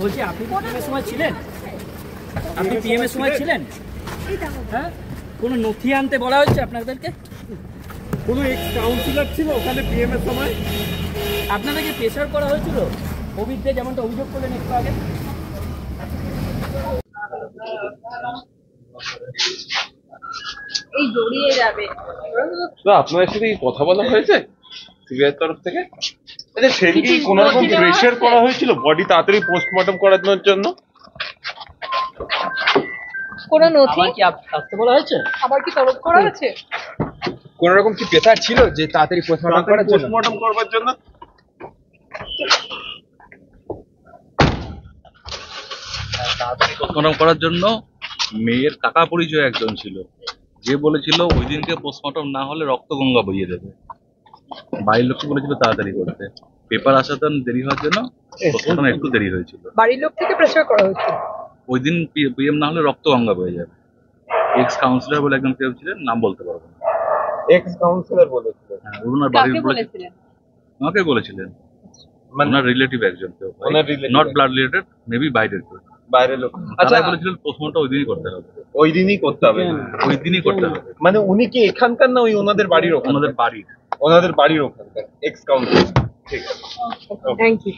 বলছি আপনি পিএম এর সময় ছিলেন? আপনি পিএম এর সময় ছিলেন? হ্যাঁ, কোনো নথি আনতে বলা হয়েছে আপনাদেরকে? কোনো এক্স কাউন্সিলর ছিল ওখানে পিএম এর সময়? আপনাদেরকে প্রেসার করা হয়েছিল কোভিডে, যেমনটা অভিযোগ করলেন একটু আগে? এই জড়িয়ে যাবে। আপনাদের সাথে কি কথা বলা হয়েছে সিবিআই তরফ থেকে? আচ্ছা, সেদিকে কোন রকম প্রেসার করা হয়েছিল বডি তাড়াতাড়ি পোস্টমর্টম করানোর জন্য? কোন নথি কি আসতে বলা হয়েছে? আবার কি তলব করা হয়েছে? কোন রকম কি প্রেসার ছিল যে তাড়াতাড়ি পোস্টমর্টম করবার জন্য? তাড়াতাড়ি পোস্টমর্টম করার জন্য মেয়ের কাকা পরিচয় একজন ছিল, যে বলেছিল ওই দিনকে পোস্টমর্টম না হলে রক্তগঙ্গা বইয়ে দেবে। বাড়ির লোককে বলেছিল তাড়াতাড়ি করতে, পেপার আসাতে দেরি হওয়ার জন্য পোস্টমর্টম একটু দেরি হয়েছিল। বাড়ির লোক থেকে প্রেসার করা হয়েছে। ওই দিন পিএম না হলে রক্তগঙ্গা বয়ে যাবে। এক্স কাউন্সিলর বলে একজন কেউ ছিলেন, নাম বলতে পারবো না। এক্স কাউন্সিলর বলেছিলেন? হ্যাঁ, ওনার বাড়ির বলেছিলেন? আমাকে বলেছিলেন, ওনার রিলেটিভ একজন কেউ, নট ব্লাড রিলেটেড, মেবি বাইরের কেউ, বাইরের লোক। আচ্ছা, বলেছিলেন পোস্টমর্টম ওই দিনই করতে হবে। ওই দিনই করতে হবে? ওই দিনই করতে হবে। মানে উনি কি এখানকার না ওই ওনাদের বাড়ির? ওনাদের বাড়ির, ওনাদের বাড়ির ওখানকার এক্স কাউন্সিলর। ঠিক আছে, থ্যাংক ইউ।